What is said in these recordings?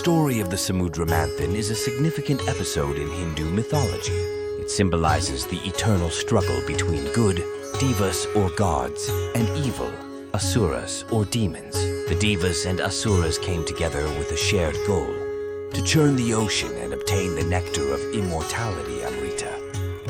story of the Samudra Manthan is a significant episode in Hindu mythology. It symbolizes the eternal struggle between good, devas or gods, and evil, asuras or demons. The devas and asuras came together with a shared goal: to churn the ocean and obtain the nectar of immortality, Amrita.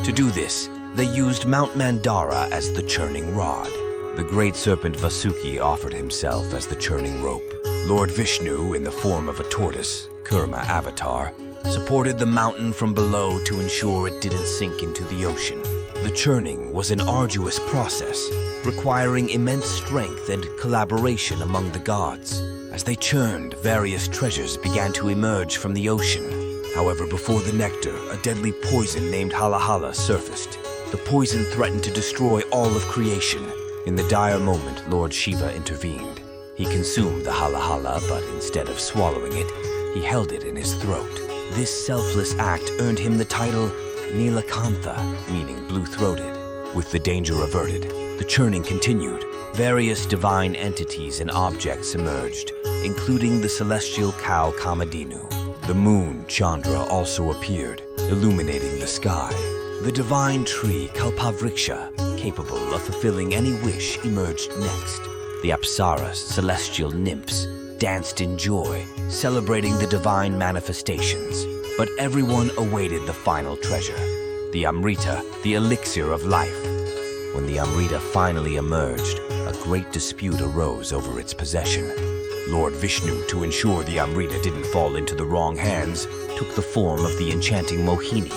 To do this, they used Mount Mandara as the churning rod. The great serpent Vasuki offered himself as the churning rope. Lord Vishnu, in the form of a tortoise, Kurma avatar, supported the mountain from below to ensure it didn't sink into the ocean. The churning was an arduous process, requiring immense strength and collaboration among the gods. As they churned, various treasures began to emerge from the ocean. However, before the nectar, a deadly poison named Halahala surfaced. The poison threatened to destroy all of creation. In the dire moment, Lord Shiva intervened. He consumed the Halahala, but instead of swallowing it, he held it in his throat. This selfless act earned him the title Nilakantha, meaning blue-throated. With the danger averted, the churning continued. Various divine entities and objects emerged, including the celestial cow Kamadinu. The moon, Chandra, also appeared, illuminating the sky. The divine tree Kalpavriksha, capable of fulfilling any wish, emerged next. The Apsaras, celestial nymphs, danced in joy, celebrating the divine manifestations. But everyone awaited the final treasure, the Amrita, the elixir of life. When the Amrita finally emerged, a great dispute arose over its possession. Lord Vishnu, to ensure the Amrita didn't fall into the wrong hands, took the form of the enchanting Mohini.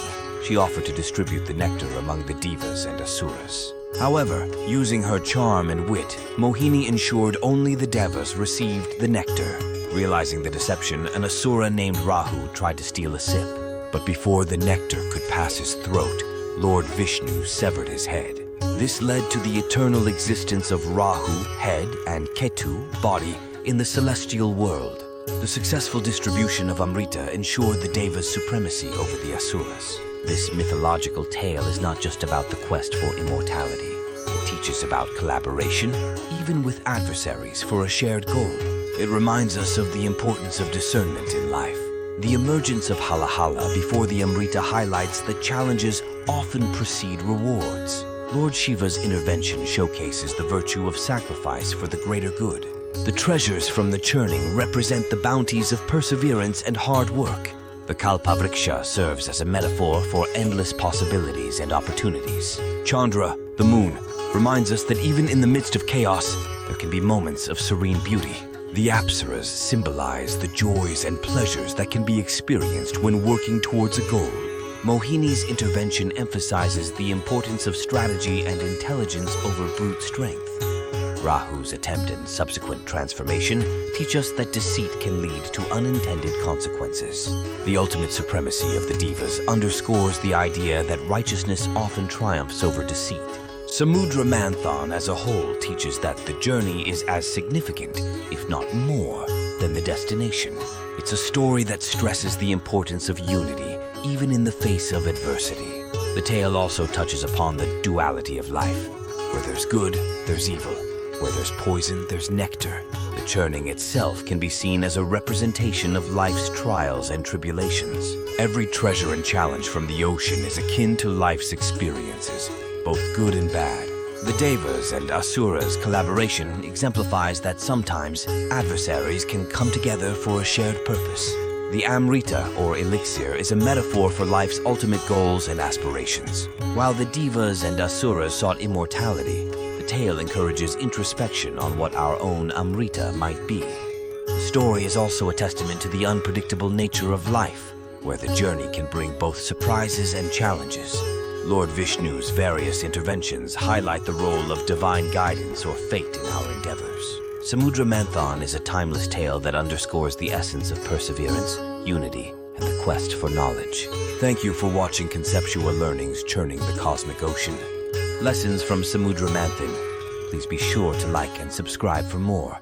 She offered to distribute the nectar among the devas and asuras. However, using her charm and wit, Mohini ensured only the devas received the nectar. Realizing the deception, an asura named Rahu tried to steal a sip. But before the nectar could pass his throat, Lord Vishnu severed his head. This led to the eternal existence of Rahu, head, and Ketu, body, in the celestial world. The successful distribution of Amrita ensured the Devas' supremacy over the Asuras. This mythological tale is not just about the quest for immortality. It teaches about collaboration, even with adversaries, for a shared goal. It reminds us of the importance of discernment in life. The emergence of Halahala before the Amrita highlights that challenges often precede rewards. Lord Shiva's intervention showcases the virtue of sacrifice for the greater good. The treasures from the churning represent the bounties of perseverance and hard work. The Kalpavriksha serves as a metaphor for endless possibilities and opportunities. Chandra, the moon, reminds us that even in the midst of chaos, there can be moments of serene beauty. The Apsaras symbolize the joys and pleasures that can be experienced when working towards a goal. Mohini's intervention emphasizes the importance of strategy and intelligence over brute strength. Rahu's attempt and subsequent transformation teach us that deceit can lead to unintended consequences. The ultimate supremacy of the Devas underscores the idea that righteousness often triumphs over deceit. Samudra Manthan as a whole teaches that the journey is as significant, if not more, than the destination. It's a story that stresses the importance of unity, even in the face of adversity. The tale also touches upon the duality of life. Where there's good, there's evil. Where there's poison, there's nectar. The churning itself can be seen as a representation of life's trials and tribulations. Every treasure and challenge from the ocean is akin to life's experiences, both good and bad. The Devas and Asuras' collaboration exemplifies that sometimes adversaries can come together for a shared purpose. The Amrita, or elixir, is a metaphor for life's ultimate goals and aspirations. While the Devas and Asuras sought immortality, the tale encourages introspection on what our own Amrita might be. The story is also a testament to the unpredictable nature of life, where the journey can bring both surprises and challenges. Lord Vishnu's various interventions highlight the role of divine guidance or fate in our endeavors. Samudra Manthan is a timeless tale that underscores the essence of perseverance, unity, and the quest for knowledge. Thank you for watching Conceptual Learning's Churning the Cosmic Ocean. Lessons from Samudra Manthan. Please be sure to like and subscribe for more.